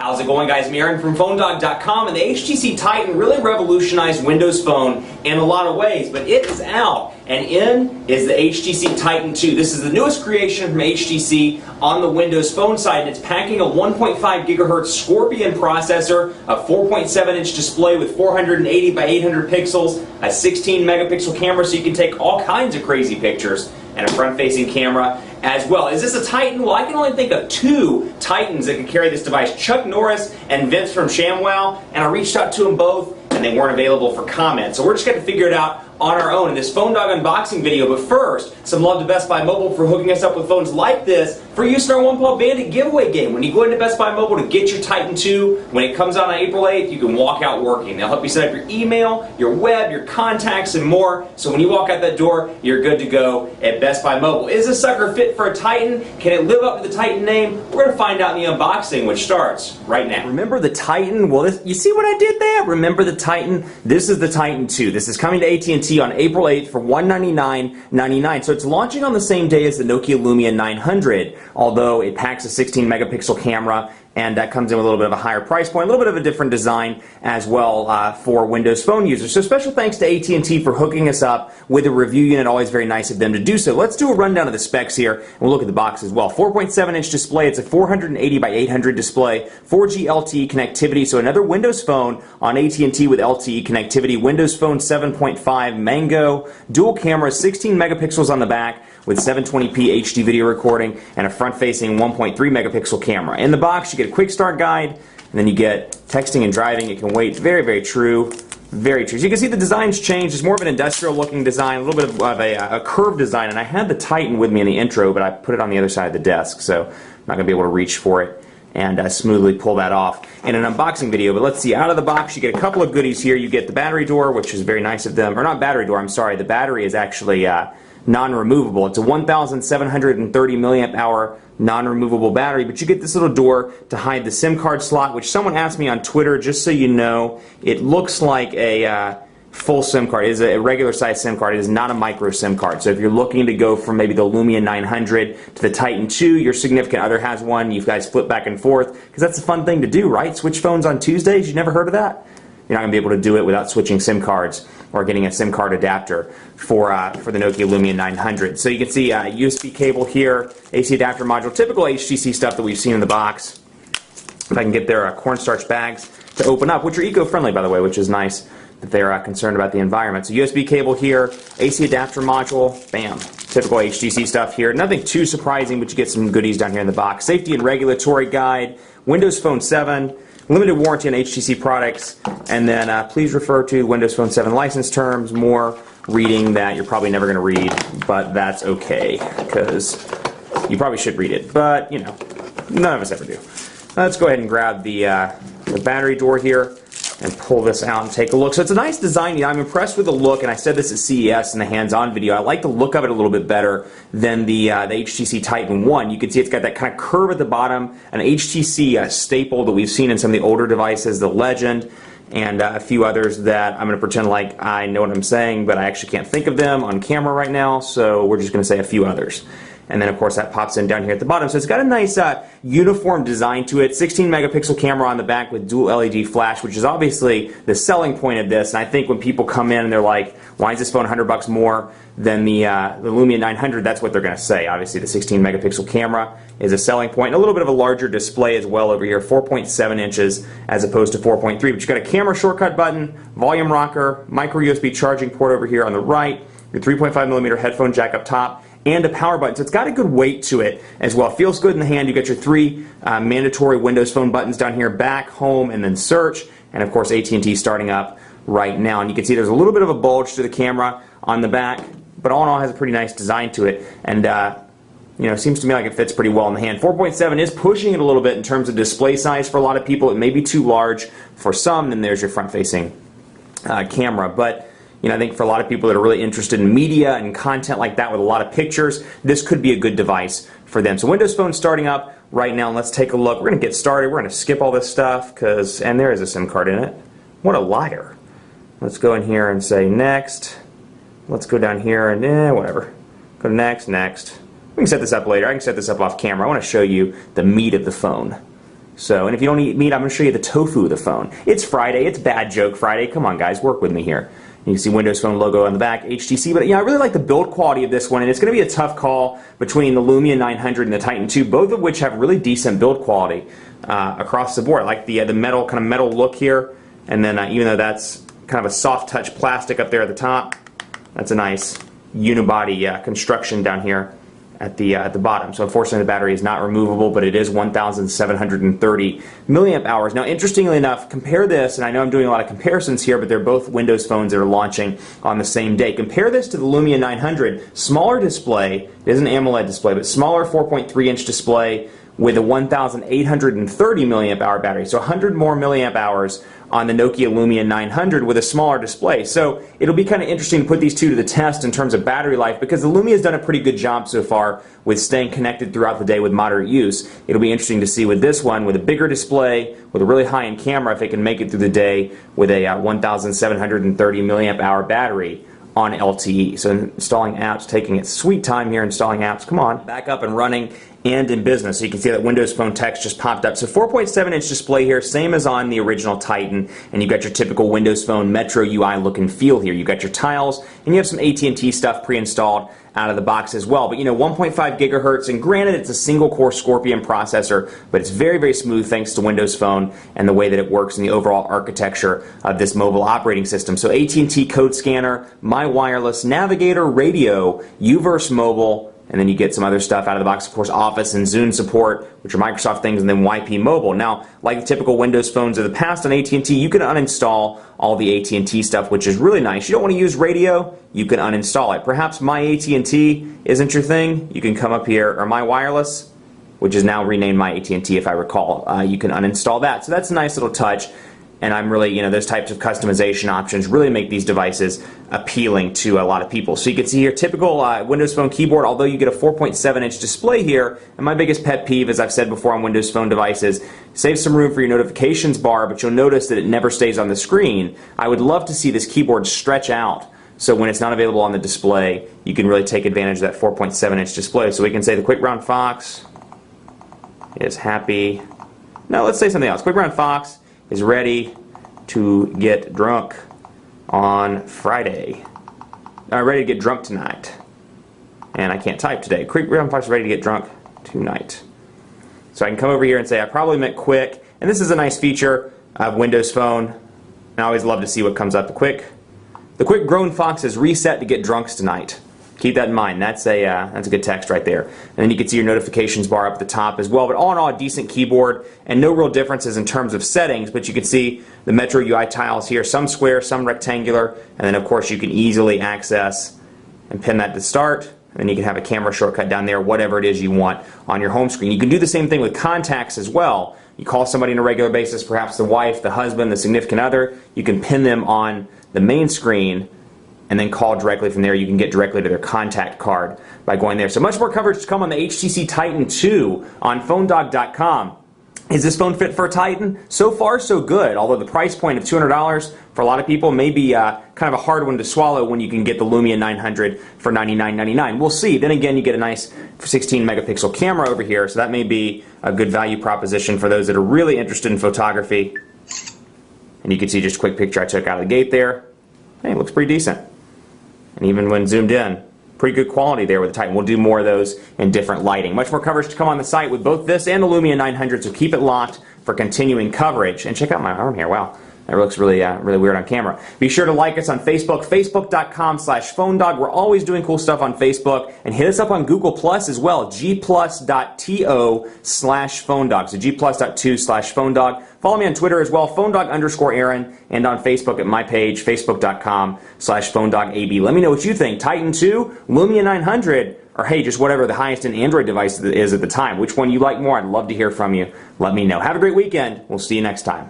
How's it going, guys? I'm Aaron from PhoneDog.com, and the HTC Titan really revolutionized Windows Phone in a lot of ways, but it is out, and in is the HTC Titan II. This is the newest creation from HTC on the Windows Phone side, and it's packing a 1.5 gigahertz Scorpion processor, a 4.7-inch display with 480 by 800 pixels, a 16 megapixel camera so you can take all kinds of crazy pictures, and a front-facing camera as well. Is this a Titan? Well, I can only think of two Titans that can carry this device, Chuck Norris and Vince from ShamWow, and I reached out to them both and they weren't available for comment. So we're just going to figure it out on our own in this Phone Dog unboxing video. But first, some love to Best Buy Mobile for hooking us up with phones like this for use in our One Paw Bandit giveaway game. When you go into Best Buy Mobile to get your Titan II, when it comes out on April 8th, you can walk out working. They'll help you set up your email, your web, your contacts, and more. So when you walk out that door, you're good to go at Best Buy Mobile. Is this sucker fit for a Titan? Can it live up to the Titan name? We're going to find out in the unboxing, which starts right now. Remember the Titan? Well, you see what I did there? Remember the Titan? This is the Titan II. This is coming to AT&T on April 8th for $199.99. So it's launching on the same day as the Nokia Lumia 900, although it packs a 16 megapixel camera, and that comes in with a little bit of a higher price point, a little bit of a different design as well for Windows Phone users. So special thanks to AT&T for hooking us up with a review unit. Always very nice of them to do so. Let's do a rundown of the specs here, and we'll look at the box as well. 4.7-inch display. It's a 480 by 800 display. 4G LTE connectivity, so another Windows Phone on AT&T with LTE connectivity. Windows Phone 7.5 Mango. Dual cameras, 16 megapixels on the back with 720p HD video recording and a front-facing 1.3 megapixel camera. In the box, you get a quick start guide, and then you get texting and driving. It can wait. Very, very true. Very true. As you can see, the design's changed. It's more of an industrial-looking design, a little bit of a curved design, and I had the Titan with me in the intro, but I put it on the other side of the desk, so I'm not going to be able to reach for it and smoothly pull that off in an unboxing video. But let's see, out of the box you get a couple of goodies here. You get the battery door, which is very nice of them, or not battery door, I'm sorry, the battery is actually non-removable. It's a 1,730 milliamp hour non-removable battery, but you get this little door to hide the SIM card slot, which someone asked me on Twitter, just so you know, it looks like a full SIM card. It is a regular size SIM card. It is not a micro SIM card. So if you're looking to go from maybe the Lumia 900 to the Titan II, your significant other has one, you guys flip back and forth, because that's a fun thing to do, right? Switch phones on Tuesdays? You never heard of that? You're not going to be able to do it without switching SIM cards or getting a SIM card adapter for the Nokia Lumia 900. So you can see USB cable here, AC adapter module, typical HTC stuff that we've seen in the box. If I can get their cornstarch bags to open up, which are eco-friendly, by the way, which is nice that they're concerned about the environment. So USB cable here, AC adapter module, bam. Typical HTC stuff here. Nothing too surprising, but you get some goodies down here in the box. Safety and regulatory guide, Windows Phone 7, limited warranty on HTC products, and then please refer to Windows Phone 7 license terms. More reading that you're probably never going to read, but that's okay, because you probably should read it, but you know, none of us ever do. Let's go ahead and grab the battery door here and pull this out and take a look. So it's a nice design. You know, I'm impressed with the look, and I said this at CES in the hands-on video. I like the look of it a little bit better than the HTC Titan I. You can see it's got that kind of curve at the bottom, an HTC staple that we've seen in some of the older devices, the Legend, and a few others that I'm going to pretend like I know what I'm saying, but I actually can't think of them on camera right now, so we're just going to say a few others. And then, of course, that pops in down here at the bottom. So it's got a nice uniform design to it. 16 megapixel camera on the back with dual LED flash, which is obviously the selling point of this. And I think when people come in and they're like, why is this phone $100 more than the Lumia 900? That's what they're going to say. Obviously, the 16 megapixel camera is a selling point. And a little bit of a larger display as well over here, 4.7 inches as opposed to 4.3. But you've got a camera shortcut button, volume rocker, micro USB charging port over here on the right, your 3.5 millimeter headphone jack up top, and a power button. So it's got a good weight to it as well. Feels good in the hand. You got your three mandatory Windows Phone buttons down here, back, home, and then search. And of course AT&T starting up right now. And you can see there's a little bit of a bulge to the camera on the back, but all in all has a pretty nice design to it. And you know, seems to me like it fits pretty well in the hand. 4.7 is pushing it a little bit in terms of display size for a lot of people. It may be too large for some. Then there's your front-facing camera. But you know, I think for a lot of people that are really interested in media and content like that with a lot of pictures, this could be a good device for them. So Windows Phone starting up right now. Let's take a look. We're going to get started. We're going to skip all this stuff and there is a SIM card in it. What a liar. Let's go in here and say next. Let's go down here and whatever. Go to next. We can set this up later. I can set this up off camera. I want to show you the meat of the phone. So, and if you don't eat meat, I'm going to show you the tofu of the phone. It's Friday. It's Bad Joke Friday. Come on, guys. Work with me here. You can see Windows Phone logo on the back, HTC. But yeah, I really like the build quality of this one, and it's going to be a tough call between the Lumia 900 and the Titan II, both of which have really decent build quality across the board. I like the metal, kind of metal look here, and then even though that's kind of a soft touch plastic up there at the top, that's a nice unibody construction down here at the bottom. So unfortunately the battery is not removable, but it is 1,730 milliamp hours. Now interestingly enough, compare this, and I know I'm doing a lot of comparisons here, but they're both Windows phones that are launching on the same day. Compare this to the Lumia 900, smaller display, it is an AMOLED display, but smaller 4.3-inch display with a 1,830 milliamp hour battery. So 100 more milliamp hours on the Nokia Lumia 900 with a smaller display. So it'll be kind of interesting to put these two to the test in terms of battery life, because the Lumia has done a pretty good job so far with staying connected throughout the day with moderate use. It'll be interesting to see with this one, with a bigger display, with a really high-end camera, if it can make it through the day with a 1,730 milliamp hour battery on LTE. So installing apps, taking its sweet time here, installing apps, come on, back up and running and in business. So you can see that Windows Phone text just popped up. So 4.7-inch display here, same as on the original Titan, and you've got your typical Windows Phone Metro UI look and feel here. You've got your tiles, and you have some AT&T stuff pre-installed out of the box as well. But you know, 1.5 gigahertz, and granted it's a single-core Scorpion processor, but it's very, very smooth thanks to Windows Phone and the way that it works in the overall architecture of this mobile operating system. So AT&T code scanner, My Wireless, Navigator, Radio, UVerse Mobile, and then you get some other stuff out of the box, of course, Office and Zune support, which are Microsoft things, and then YP Mobile. Now, like the typical Windows phones of the past on AT&T, you can uninstall all the AT&T stuff, which is really nice. You don't want to use radio, you can uninstall it. Perhaps My AT&T isn't your thing. You can come up here, or My Wireless, which is now renamed My AT&T, if I recall. You can uninstall that. So that's a nice little touch. And I'm really, you know, those types of customization options really make these devices appealing to a lot of people. So you can see here, typical Windows Phone keyboard, although you get a 4.7-inch display here. And my biggest pet peeve, as I've said before on Windows Phone devices, save some room for your notifications bar, but you'll notice that it never stays on the screen. I would love to see this keyboard stretch out, so when it's not available on the display, you can really take advantage of that 4.7-inch display. So we can say the Quick Brown Fox is happy. No, let's say something else. Quick Brown Fox is ready to get drunk on Friday. Ready to get drunk tonight. And I can't type today. Quick Brown Fox is ready to get drunk tonight. So I can come over here and say I probably meant quick. And this is a nice feature of Windows Phone. And I always love to see what comes up. The quick grown fox is reset to get drunks tonight. Keep that in mind. That's a good text right there. And then you can see your notifications bar up at the top as well. But all in all, a decent keyboard and no real differences in terms of settings. But you can see the Metro UI tiles here, some square, some rectangular, and then of course you can easily access and pin that to start. And then you can have a camera shortcut down there, whatever it is you want on your home screen. You can do the same thing with contacts as well. You call somebody on a regular basis, perhaps the wife, the husband, the significant other. You can pin them on the main screen and then call directly from there. You can get directly to their contact card by going there. So much more coverage to come on the HTC Titan II on PhoneDog.com. Is this phone fit for a Titan? So far, so good. Although the price point of $200 for a lot of people may be kind of a hard one to swallow when you can get the Lumia 900 for $99.99. We'll see. Then again, you get a nice 16 megapixel camera over here, so that may be a good value proposition for those that are really interested in photography. And you can see just a quick picture I took out of the gate there. Hey, it looks pretty decent. And even when zoomed in, pretty good quality there with the Titan. We'll do more of those in different lighting. Much more coverage to come on the site with both this and the Lumia 900, so keep it locked for continuing coverage. And check out my arm here. Wow, that looks really really weird on camera. Be sure to like us on Facebook, facebook.com/PhoneDog. We're always doing cool stuff on Facebook. And hit us up on Google Plus as well, gplus.to/PhoneDog. So gplus.to/PhoneDog. Follow me on Twitter as well, PhoneDog_Aaron, and on Facebook at my page, facebook.com/PhoneDogAB. Let me know what you think. Titan II, Lumia 900, or hey, just whatever the highest end Android device is at the time. Which one you like more? I'd love to hear from you. Let me know. Have a great weekend. We'll see you next time.